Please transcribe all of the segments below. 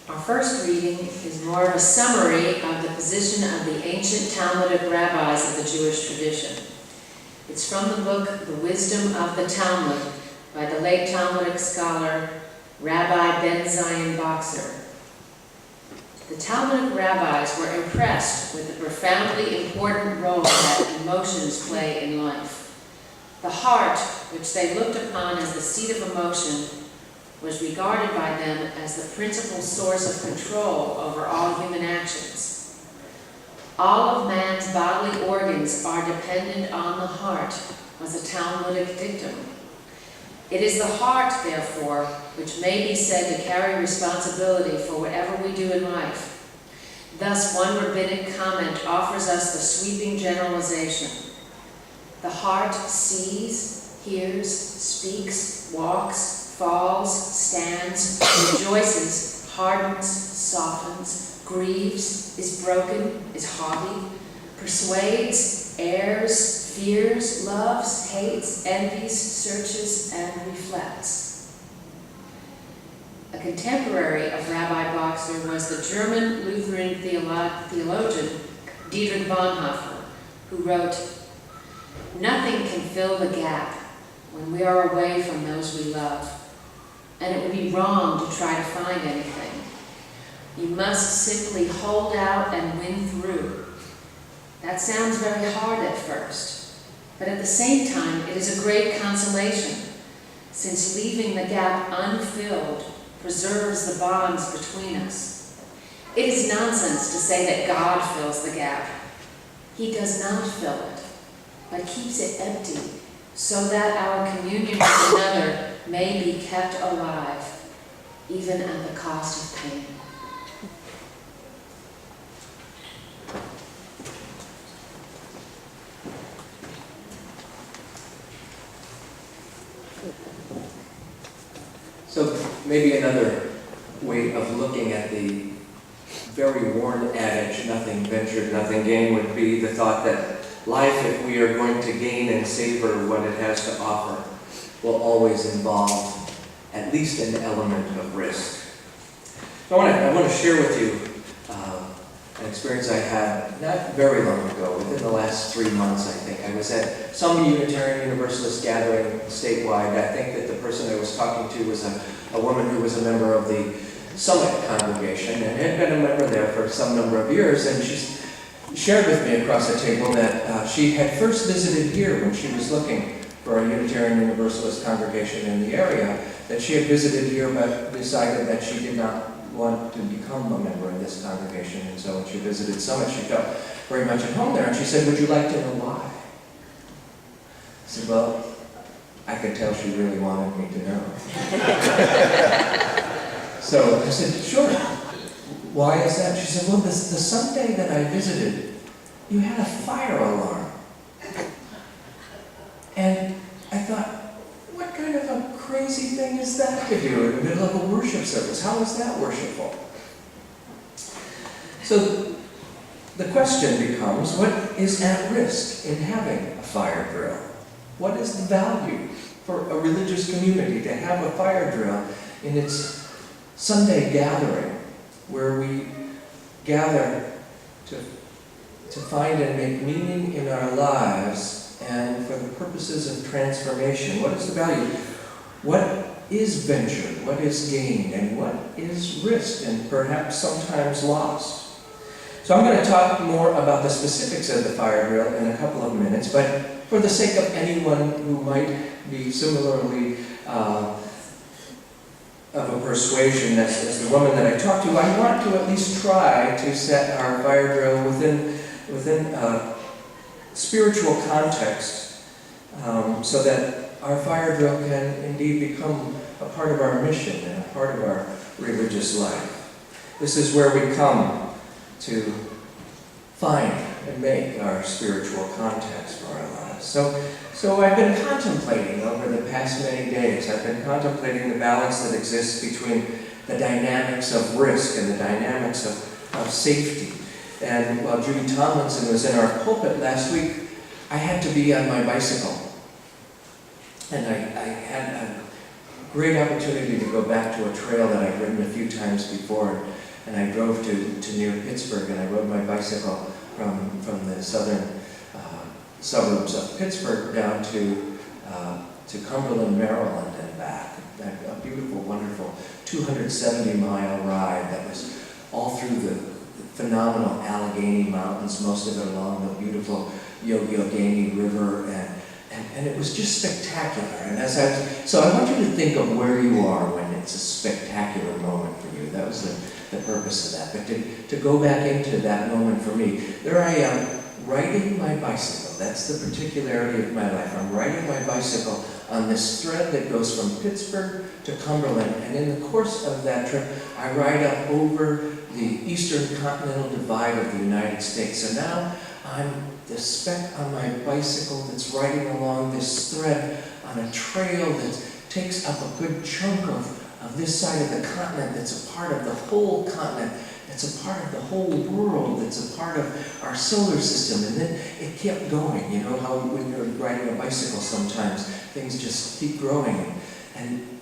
Our first reading is more of a summary of the position of the ancient Talmudic rabbis of the Jewish tradition. It's from the book, The Wisdom of the Talmud, by the late Talmudic scholar, Rabbi Ben Zion Boxer. The Talmudic rabbis were impressed with the profoundly important role that emotions play in life. The heart, which they looked upon as the seat of emotion, was regarded by them as the principal source of control over all human actions. All of man's bodily organs are dependent on the heart, was a Talmudic dictum. It is the heart, therefore, which may be said to carry responsibility for whatever we do in life. Thus, one rabbinic comment offers us the sweeping generalization. The heart sees, hears, speaks, walks, falls, stands, rejoices, hardens, softens, grieves, is broken, is haughty, persuades, errs, fears, loves, hates, envies, searches, and reflects. A contemporary of Rabbi Boxer was the German Lutheran theologian Dietrich Bonhoeffer, who wrote, "Nothing can fill the gap when we are away from those we love, and it would be wrong to try to find anything. You must simply hold out and win through." That sounds very hard at first, but at the same time, it is a great consolation, since leaving the gap unfilled preserves the bonds between us. It is nonsense to say that God fills the gap. He does not fill it, but keeps it empty, so that our communion with another may be kept alive, even at the cost of pain. So maybe another way of looking at the very worn adage, nothing ventured, nothing gained, would be the thought that life, if we are going to gain and savor what it has to offer, will always involve at least an element of risk. So I want to share with you an experience I had not very long ago, within the last 3 months, I think. I was at some Unitarian Universalist gathering statewide. I think that the person I was talking to was a woman who was a member of the Summit congregation and had been a member there for some number of years, and she shared with me across the table that she had first visited here when she was looking for a Unitarian Universalist congregation in the area, that she had visited here but decided that she did not want to become a member of this congregation, and so when she visited Summit, she felt very much at home there, and she said, "Would you like to know why?" I said, "Well, I could tell she really wanted me to know." So I said, "Sure. Why is that?" She said, "Well, the Sunday that I visited, you had a fire alarm." And I thought, what kind of a crazy thing is that to do in the middle of a worship service? How is that worshipful? So the question becomes, what is at risk in having a fire drill? What is the value for a religious community to have a fire drill in its Sunday gathering, where we gather to find and make meaning in our lives and for the purposes of transformation? What is the value? What is ventured? What is gained? And what is risked and perhaps sometimes lost? So I'm going to talk more about the specifics of the fire drill in a couple of minutes, but for the sake of anyone who might be similarly of a persuasion as the woman that I talked to, I want to at least try to set our fire drill within a spiritual context, so that our fire drill can indeed become a part of our mission and a part of our religious life. This is where we come to find and make our spiritual context for our lives. So I've been contemplating over the past many days, I've been contemplating the balance that exists between the dynamics of risk and the dynamics of safety. And while Judy Tomlinson was in our pulpit last week, I had to be on my bicycle. And I had great opportunity to go back to a trail that I've ridden a few times before, and I drove to near Pittsburgh, and I rode my bicycle from the southern suburbs of Pittsburgh down to Cumberland, Maryland, and back. A beautiful, wonderful 270-mile ride that was all through the phenomenal Allegheny Mountains, most of it along the beautiful Youghiogheny River, and it was just spectacular. And so I want you to think of where you are when it's a spectacular moment for you. That was the purpose of that. But to go back into that moment for me, there I am riding my bicycle. That's the particularity of my life. I'm riding my bicycle on this thread that goes from Pittsburgh to Cumberland, and in the course of that trip, I ride up over the eastern continental divide of the United States. So now I'm the speck on my bicycle that's riding along this thread on a trail that takes up a good chunk of this side of the continent, that's a part of the whole continent, that's a part of the whole world, that's a part of our solar system. And then it kept going. You know how when you're riding a bicycle sometimes things just keep growing, and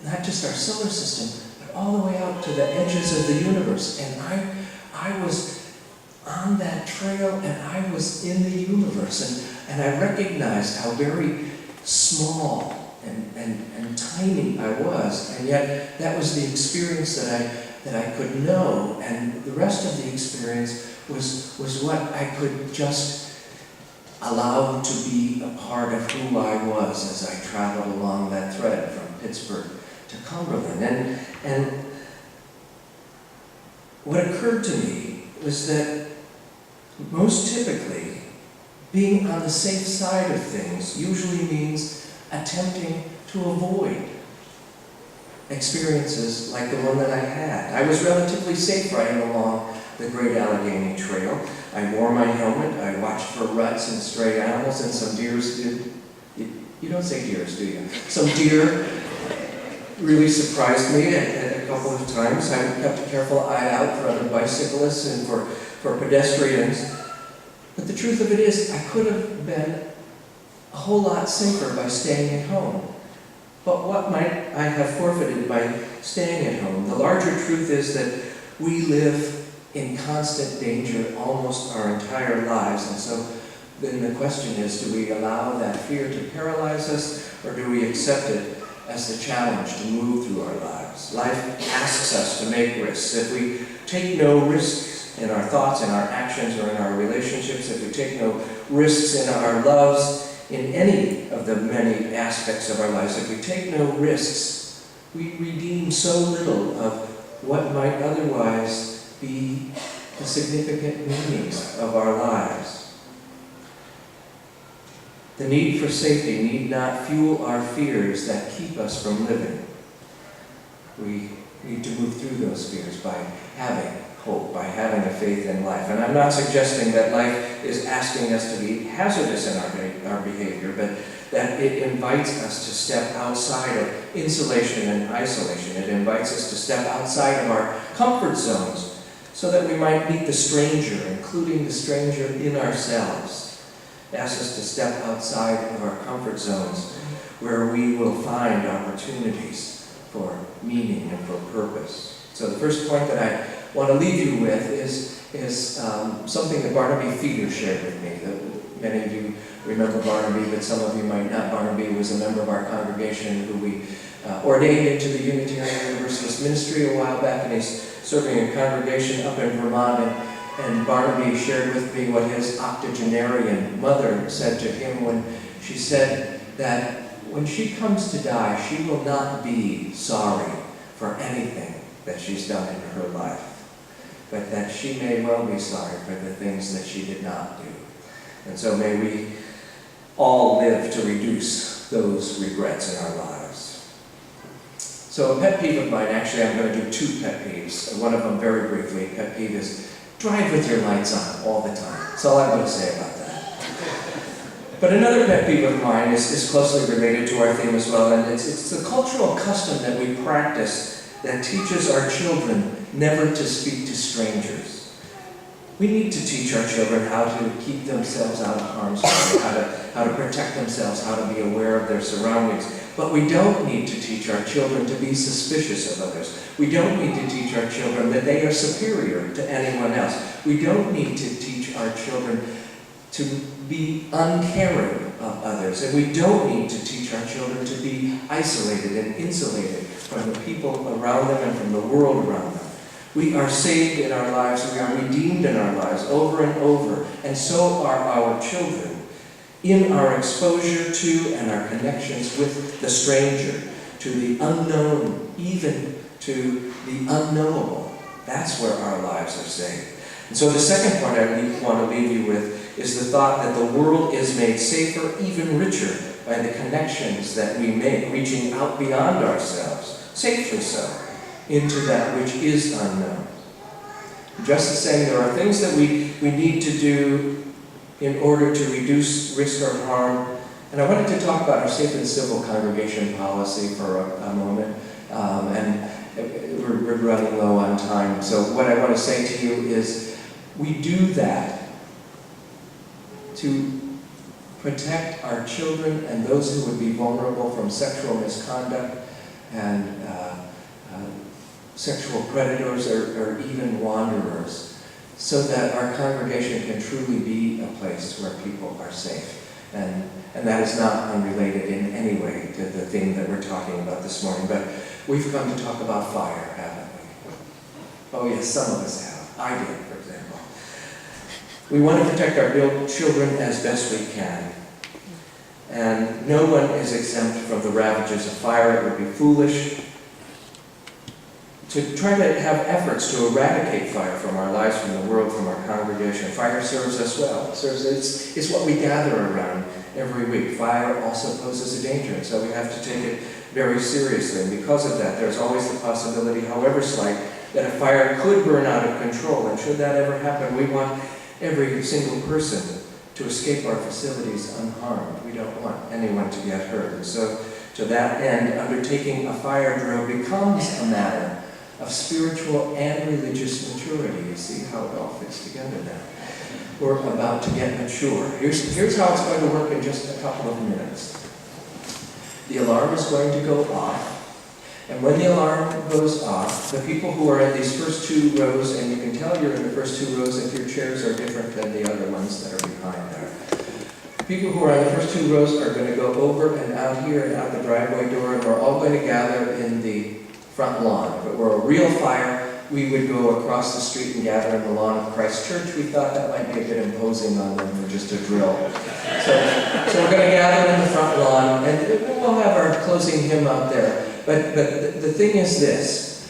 not just our solar system, but all the way out to the edges of the universe. And I was on that trail, and I was in the universe, and I recognized how very small and tiny I was, and yet that was the experience that I could know, and the rest of the experience was what I could just allow to be a part of who I was as I traveled along that thread from Pittsburgh to Cumberland. And what occurred to me was that most typically, being on the safe side of things usually means attempting to avoid experiences like the one that I had. I was relatively safe riding along the Great Allegheny Trail. I wore my helmet, I watched for ruts and stray animals, and some deers did. You don't say deers, do you? Some deer really surprised me a couple of times. I kept a careful eye out for other bicyclists and for pedestrians. But the truth of it is, I could have been a whole lot safer by staying at home. But what might I have forfeited by staying at home? The larger truth is that we live in constant danger almost our entire lives. And so then the question is, do we allow that fear to paralyze us, or do we accept it as the challenge to move through our lives? Life asks us to make risks. If we take no risks in our thoughts, in our actions, or in our relationships, if we take no risks in our loves, in any of the many aspects of our lives, if we take no risks, we redeem so little of what might otherwise be the significant meanings of our lives. The need for safety need not fuel our fears that keep us from living. We need to move through those fears by having hope, by having a faith in life. And I'm not suggesting that life is asking us to be hazardous in our behavior, but that it invites us to step outside of insulation and isolation. It invites us to step outside of our comfort zones so that we might meet the stranger, including the stranger in ourselves. It asks us to step outside of our comfort zones where we will find opportunities for meaning and for purpose. So the first point that I want to leave you with is something that Barnaby Feeder shared with me. Many of you remember Barnaby, but some of you might not. Barnaby was a member of our congregation who we ordained into the Unitarian Universalist ministry a while back, and he's serving a congregation up in Vermont. And Barnaby shared with me what his octogenarian mother said to him when she said that when she comes to die, she will not be sorry for anything that she's done in her life, but that she may well be sorry for the things that she did not do. And so may we all live to reduce those regrets in our lives. So a pet peeve of mine, actually I'm going to do two pet peeves. One of them very briefly. Pet peeve is drive with your lights on all the time. That's all I'm going to say about that. But another pet peeve of mine is closely related to our theme as well, and it's the cultural custom that we practice that teaches our children never to speak to strangers. We need to teach our children how to keep themselves out of harm's way, how to protect themselves, how to be aware of their surroundings. But we don't need to teach our children to be suspicious of others. We don't need to teach our children that they are superior to anyone else. We don't need to teach our children to be uncaring of others. And we don't need to teach our children to be isolated and insulated from the people around them and from the world around them. We are saved in our lives, we are redeemed in our lives over and over, and so are our children in our exposure to and our connections with the stranger, to the unknown, even to the unknowable. That's where our lives are saved. And so the second point I want to leave you with is the thought that the world is made safer, even richer, by the connections that we make, reaching out beyond ourselves, safely so, into that which is unknown. Just the same, there are things that we need to do in order to reduce risk or harm. And I wanted to talk about our safe and civil congregation policy for a moment. And we're running low on time. So what I want to say to you is we do that to protect our children and those who would be vulnerable from sexual misconduct and sexual predators or even wanderers, so that our congregation can truly be a place where people are safe. And that is not unrelated in any way to the thing that we're talking about this morning. But we've come to talk about fire, haven't we? Oh yes, some of us have. I did, for example. We want to protect our children as best we can. And no one is exempt from the ravages of fire. It would be foolish to try to have efforts to eradicate fire from our lives, from the world, from our congregation. Fire serves us well. It's what we gather around every week. Fire also poses a danger, and so we have to take it very seriously. And because of that, there's always the possibility, however slight, that a fire could burn out of control. And should that ever happen, we want every single person to escape our facilities unharmed. We don't want anyone to get hurt. And so, to that end, undertaking a fire drill becomes a matter of spiritual and religious maturity. You see how it all fits together now. We're about to get mature. Here's how it's going to work in just a couple of minutes. The alarm is going to go off, and when the alarm goes off, the people who are in these first two rows, and you can tell you're in the first two rows if your chairs are different than the other ones that are behind there. People who are in the first two rows are going to go over and out here and out the driveway door, and we're all going to gather in the front lawn. If it were a real fire, we would go across the street and gather in the lawn of Christ Church. We thought that might be a bit imposing on them for just a drill. So we're going to gather in the front lawn, and we'll have our closing hymn out there. But the thing is this,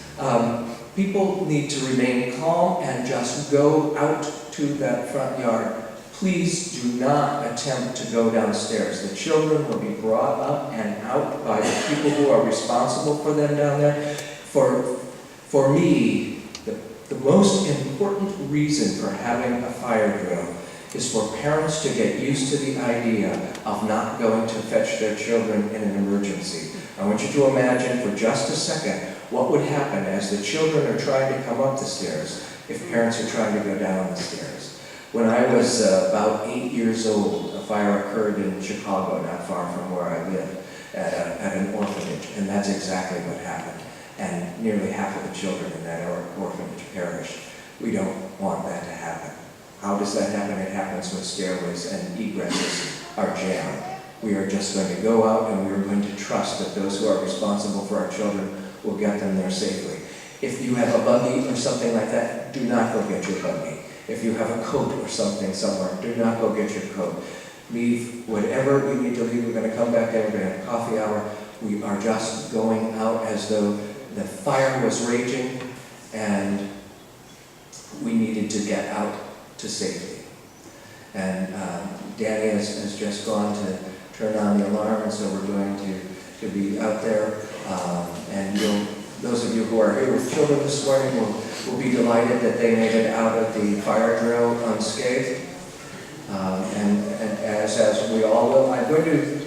people need to remain calm and just go out to that front yard. Please do not attempt to go downstairs. The children will be brought up and out by the people who are responsible for them down there. For me, the most important reason for having a fire drill is for parents to get used to the idea of not going to fetch their children in an emergency. I want you to imagine for just a second what would happen as the children are trying to come up the stairs if parents are trying to go down the stairs. When I was about 8 years old, a fire occurred in Chicago, not far from where I live, at an orphanage, and that's exactly what happened. And nearly half of the children in that orphanage perished. We don't want that to happen. How does that happen? It happens when stairways and egresses are jammed. We are just going to go out and we are going to trust that those who are responsible for our children will get them there safely. If you have a buggy or something like that, do not go get your buggy. If you have a coat or something somewhere, do not go get your coat. Leave whatever you need to leave. We're going to come back in, we're going to have a coffee hour. We are just going out as though the fire was raging and we needed to get out to safety. And Danny has just gone to turn on the alarm, and so we're going to be out there. And those of you who are here with children this morning will be delighted that they made it out of the fire drill unscathed. And as we all will, I'm going to